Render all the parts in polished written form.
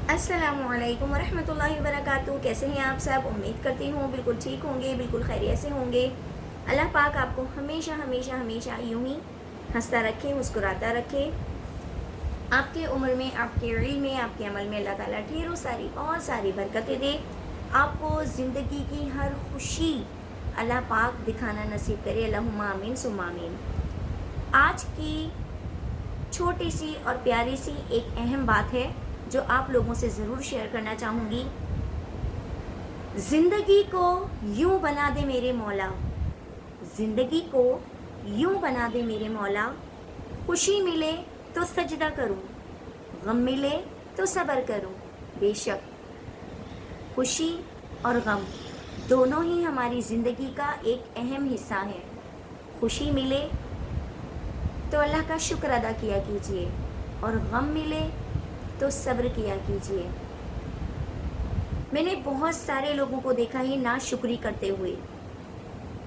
السلام علیکم ورحمۃ اللہ وبرکاتہ۔ کیسے ہیں آپ سب؟ امید کرتی ہوں بالکل ٹھیک ہوں گے، بالکل خیریت سے ہوں گے۔ اللہ پاک آپ کو ہمیشہ ہمیشہ ہمیشہ یوں ہی ہنستا رکھے، مسکراتا رکھے۔ آپ کے عمر میں، آپ کے علم میں، آپ کے عمل میں اللہ تعالیٰ ڈھیروں ساری بہت ساری برکتیں دے۔ آپ کو زندگی کی ہر خوشی اللہ پاک دکھانا نصیب کرے۔ اللہم آمین ثم آمین۔ آج کی چھوٹی سی اور پیاری سی ایک اہم بات ہے جو آپ لوگوں سے ضرور شیئر کرنا چاہوں گی۔ زندگی کو یوں بنا دے میرے مولا، زندگی کو یوں بنا دے میرے مولا، خوشی ملے تو سجدہ کروں، غم ملے تو صبر کروں۔ بے شک خوشی اور غم دونوں ہی ہماری زندگی کا ایک اہم حصہ ہے۔ خوشی ملے تو اللہ کا شکر ادا کیا کیجیے، اور غم ملے تو صبر کیا کیجیے۔ میں نے بہت سارے لوگوں کو دیکھا ہے ناشکری کرتے ہوئے،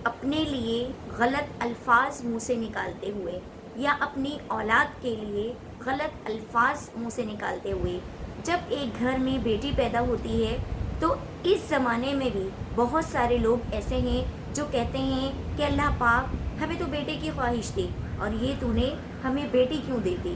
اپنے لیے غلط الفاظ منہ سے نکالتے ہوئے، یا اپنی اولاد کے لیے غلط الفاظ منہ سے نکالتے ہوئے۔ جب ایک گھر میں بیٹی پیدا ہوتی ہے تو اس زمانے میں بھی بہت سارے لوگ ایسے ہیں جو کہتے ہیں کہ اللہ پاک ہمیں تو بیٹے کی خواہش تھی، اور یہ تو نے ہمیں بیٹی کیوں دے دی؟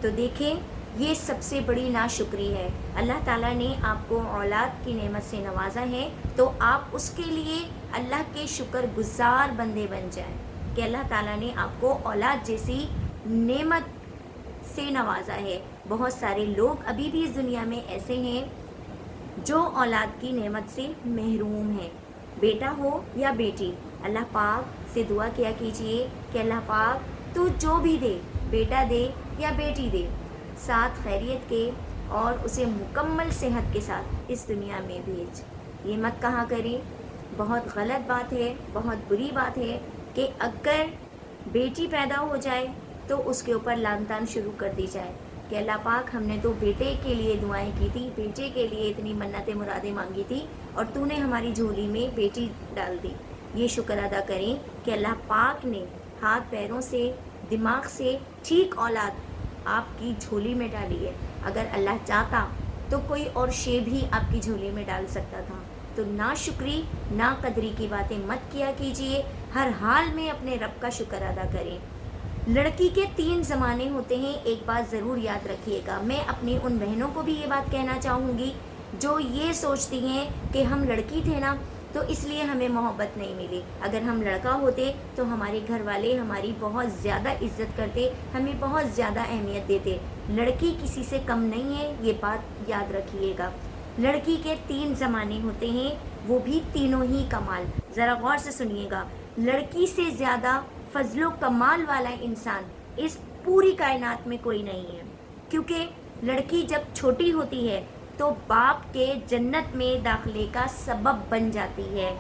تو دیکھیں، یہ سب سے بڑی ناشکری ہے۔ اللہ تعالیٰ نے آپ کو اولاد کی نعمت سے نوازا ہے تو آپ اس کے لیے اللہ کے شکر گزار بندے بن جائیں کہ اللہ تعالیٰ نے آپ کو اولاد جیسی نعمت سے نوازا ہے۔ بہت سارے لوگ ابھی بھی اس دنیا میں ایسے ہیں جو اولاد کی نعمت سے محروم ہیں، بیٹا ہو یا بیٹی۔ اللہ پاک سے دعا کیا کیجئے کہ اللہ پاک تو جو بھی دے، بیٹا دے یا بیٹی دے، ساتھ خیریت کے اور اسے مکمل صحت کے ساتھ اس دنیا میں بھیج۔ یہ مت کہا کریں، بہت غلط بات ہے، بہت بری بات ہے کہ اگر بیٹی پیدا ہو جائے تو اس کے اوپر لعن طعن شروع کر دی جائے کہ اللہ پاک ہم نے تو بیٹے کے لیے دعائیں کی تھی، بیٹے کے لیے اتنی منتیں مرادیں مانگی تھی، اور تو نے ہماری جھولی میں بیٹی ڈال دی۔ یہ شکر ادا کریں کہ اللہ پاک نے ہاتھ پیروں سے، دماغ سے ٹھیک اولاد آپ کی جھولی میں ڈالی ہے۔ اگر اللہ چاہتا تو کوئی اور شے بھی آپ کی جھولی میں ڈال سکتا تھا۔ تو ناشکری، ناقدری کی باتیں مت کیا کیجیے، ہر حال میں اپنے رب کا شکر ادا کریں۔ لڑکی کے 3 زمانے ہوتے ہیں، ایک بات ضرور یاد رکھیے گا۔ میں اپنی ان بہنوں کو بھی یہ بات کہنا چاہوں گی جو یہ سوچتی ہیں کہ ہم لڑکی تھے نا تو اس لیے ہمیں محبت نہیں ملی، اگر ہم لڑکا ہوتے تو ہمارے گھر والے ہماری بہت زیادہ عزت کرتے، ہمیں بہت زیادہ اہمیت دیتے۔ لڑکی کسی سے کم نہیں ہے، یہ بات یاد رکھیے گا۔ لڑکی کے 3 زمانے ہوتے ہیں، وہ بھی تینوں ہی کمال۔ ذرا غور سے سنیے گا، لڑکی سے زیادہ فضل و کمال والا انسان اس پوری کائنات میں کوئی نہیں ہے، کیونکہ لڑکی جب چھوٹی ہوتی ہے تو باپ کے جنت میں داخلے کا سبب بن جاتی ہے۔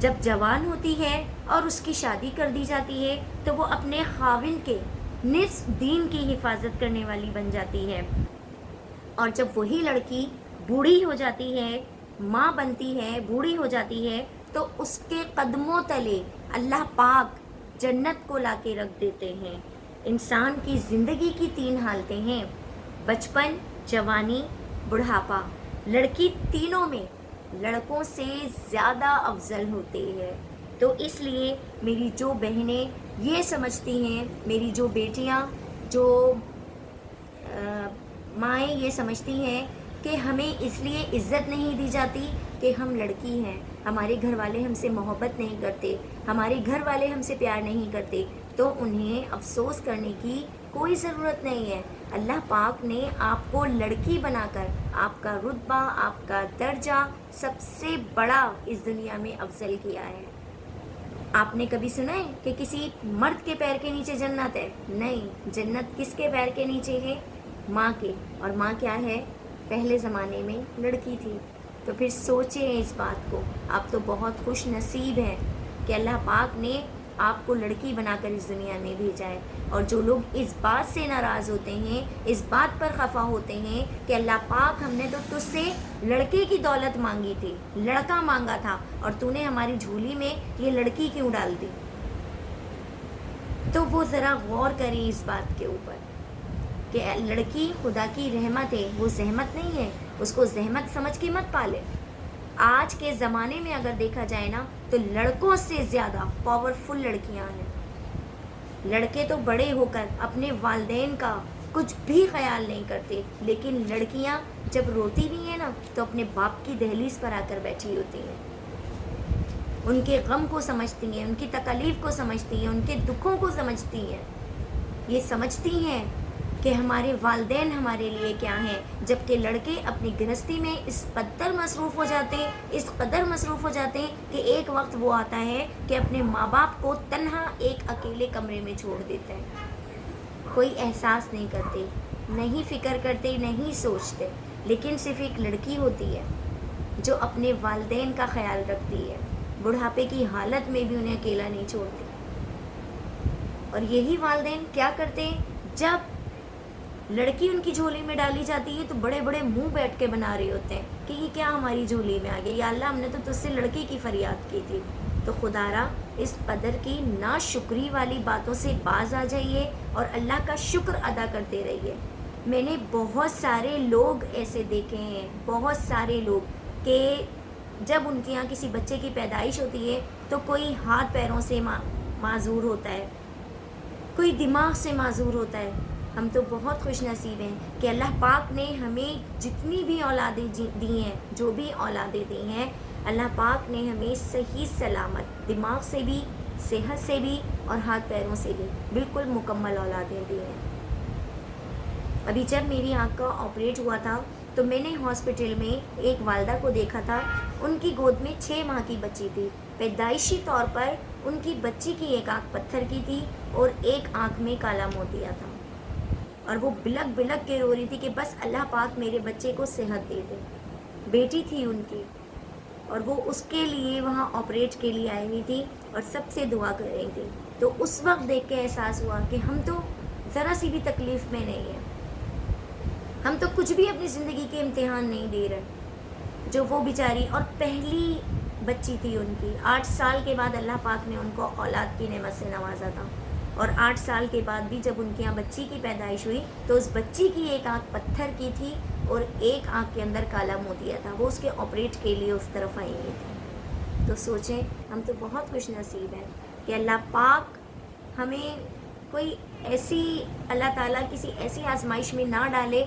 جب جوان ہوتی ہے اور اس کی شادی کر دی جاتی ہے تو وہ اپنے خاوند کے نصف دین کی حفاظت کرنے والی بن جاتی ہے، اور جب وہی لڑکی بوڑھی ہو جاتی ہے، ماں بنتی ہے، بوڑھی ہو جاتی ہے، تو اس کے قدموں تلے اللہ پاک جنت کو لا کے رکھ دیتے ہیں۔ انسان کی زندگی کی 3 حالتیں ہیں، بچپن، جوانی، بڑھاپا۔ لڑکی تینوں میں لڑکوں سے زیادہ افضل ہوتی ہے۔ تو اس لیے میری جو بہنیں یہ سمجھتی ہیں، میری جو بیٹیاں، جو مائیں یہ سمجھتی ہیں کہ ہمیں اس لیے عزت نہیں دی جاتی کہ ہم لڑکی ہیں، ہمارے گھر والے ہم سے محبت نہیں کرتے، ہمارے گھر والے ہم سے پیار نہیں کرتے، تو انہیں افسوس کرنے کی کوئی ضرورت نہیں ہے۔ اللہ پاک نے آپ کو لڑکی بنا کر آپ کا رتبہ، آپ کا درجہ سب سے بڑا اس دنیا میں افضل کیا ہے۔ آپ نے کبھی سنا ہے کہ کسی مرد کے پیر کے نیچے جنت ہے؟ نہیں، جنت کس کے پیر کے نیچے ہے؟ ماں کے۔ اور ماں کیا ہے؟ پہلے زمانے میں لڑکی تھی۔ تو پھر سوچیں اس بات کو، آپ تو بہت خوش نصیب ہیں کہ اللہ پاک نے آپ کو لڑکی بنا کر اس دنیا میں بھیجا ہے۔ اور جو لوگ اس بات سے ناراض ہوتے ہیں، اس بات پر خفا ہوتے ہیں کہ اللہ پاک ہم نے تو تجھ سے لڑکے کی دولت مانگی تھی، لڑکا مانگا تھا، اور تو نے ہماری جھولی میں یہ لڑکی کیوں ڈال دی، تو وہ ذرا غور کریں اس بات کے اوپر۔ کہ لڑکی خدا کی رحمت ہے، وہ زحمت نہیں ہے، اس کو زحمت سمجھ کے مت پالے۔ آج کے زمانے میں اگر دیکھا جائے نا تو لڑکوں سے زیادہ پاورفل لڑکیاں ہیں۔ لڑکے تو بڑے ہو کر اپنے والدین کا کچھ بھی خیال نہیں کرتے، لیکن لڑکیاں جب روتی بھی ہیں نا تو اپنے باپ کی دہلیز پر آ کر بیٹھی ہوتی ہیں، ان کے غم کو سمجھتی ہیں، ان کی تکلیف کو سمجھتی ہیں، ان کے دکھوں کو سمجھتی ہیں، یہ سمجھتی ہیں کہ ہمارے والدین ہمارے لیے کیا ہیں، جبکہ لڑکے اپنی گرہستی میں اس قدر مصروف ہو جاتے ہیں، اس قدر مصروف ہو جاتے ہیں کہ ایک وقت وہ آتا ہے کہ اپنے ماں باپ کو تنہا ایک اکیلے کمرے میں چھوڑ دیتے ہیں، کوئی احساس نہیں کرتے، نہیں فکر کرتے، نہیں سوچتے، لیکن صرف ایک لڑکی ہوتی ہے جو اپنے والدین کا خیال رکھتی ہے، بڑھاپے کی حالت میں بھی انہیں اکیلا نہیں چھوڑتی۔ اور یہی والدین کیا کرتے ہیں، جب لڑکی ان کی جھولی میں ڈالی جاتی ہے تو بڑے بڑے منہ بیٹھ کے بنا رہے ہوتے ہیں کہ یہ کیا ہماری جھولی میں آ گیا، یا اللہ ہم نے تو تجھ سے لڑکی کی فریاد کی تھی۔ تو خدا را اس قدر کی ناشکری والی باتوں سے باز آ جائیے اور اللہ کا شکر ادا کرتے رہیے۔ میں نے بہت سارے لوگ ایسے دیکھے ہیں، بہت سارے لوگ کہ جب ان کے یہاں کسی بچے کی پیدائش ہوتی ہے تو کوئی ہاتھ پیروں سے معذور ہوتا ہے، کوئی دماغ سے معذور ہوتا ہے۔ ہم تو بہت خوش نصیب ہیں کہ اللہ پاک نے ہمیں جتنی بھی اولادیں دی ہیں، جو بھی اولادیں دی ہیں، اللہ پاک نے ہمیں صحیح سلامت دماغ سے بھی، صحت سے بھی اور ہاتھ پیروں سے بھی بالکل مکمل اولادیں دی ہیں۔ ابھی جب میری آنکھ کا آپریٹ ہوا تھا تو میں نے ہاسپٹل میں ایک والدہ کو دیکھا تھا، ان کی گود میں 6 ماہ کی بچی تھی، پیدائشی طور پر ان کی بچی کی ایک آنکھ پتھر کی تھی اور ایک آنکھ میں کالا موتیا تھا، اور وہ بلک بلک کے رو رہی تھی کہ بس اللہ پاک میرے بچے کو صحت دے دے۔ بیٹی تھی ان کی، اور وہ اس کے لیے وہاں آپریٹ کے لیے آئی ہوئی تھی اور سب سے دعا کر رہی تھی۔ تو اس وقت دیکھ کے احساس ہوا کہ ہم تو ذرا سی بھی تکلیف میں نہیں ہیں، ہم تو کچھ بھی اپنی زندگی کے امتحان نہیں دے رہے، جو وہ بیچاری، اور پہلی بچی تھی ان کی، 8 سال کے بعد اللہ پاک نے ان کو اولاد کی نعمت سے نوازا تھا، اور 8 سال کے بعد بھی جب ان کے یہاں بچی کی پیدائش ہوئی تو اس بچی کی ایک آنکھ پتھر کی تھی اور ایک آنکھ کے اندر کالا موتیا تھا، وہ اس کے آپریٹ کے لیے اس طرف آئی ہوئی تھی۔ تو سوچیں، ہم تو بہت خوش نصیب ہیں کہ اللہ پاک ہمیں کوئی ایسی، اللہ تعالیٰ کسی ایسی آزمائش میں نہ ڈالے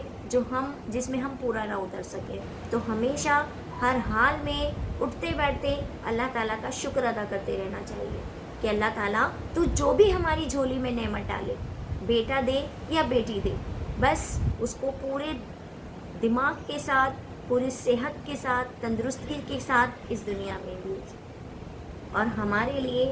جس میں ہم پورا نہ اتر سکے۔ تو ہمیشہ ہر حال میں اٹھتے بیٹھتے اللہ تعالیٰ کا شکر ادا کرتے رہنا چاہیے کہ اللہ تعالیٰ تو جو بھی ہماری جھولی میں نعمت ڈالے، بیٹا دے یا بیٹی دے، بس اس کو پورے دماغ کے ساتھ، پوری صحت کے ساتھ، تندرستی کے ساتھ اس دنیا میں بھی، اور ہمارے لیے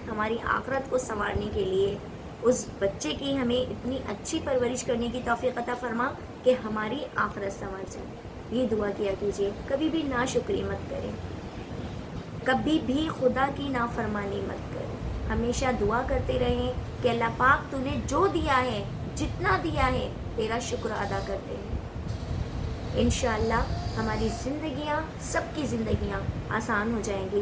ہماری آخرت کو سنوارنے کے لیے اس بچے کی ہمیں اتنی اچھی پرورش کرنے کی توفیق عطا فرما کہ ہماری آخرت سنور جائے۔ یہ دعا کیا کیجیے، کبھی بھی ناشکری مت کریں، کبھی بھی خدا کی نافرمانی مت کریں، ہمیشہ دعا کرتے رہیں کہ اللہ پاک تو نے جو دیا ہے، جتنا دیا ہے، تیرا شکر ادا کرتے ہیں۔ انشاءاللہ ہماری زندگیاں، سب کی زندگیاں آسان ہو جائیں گی۔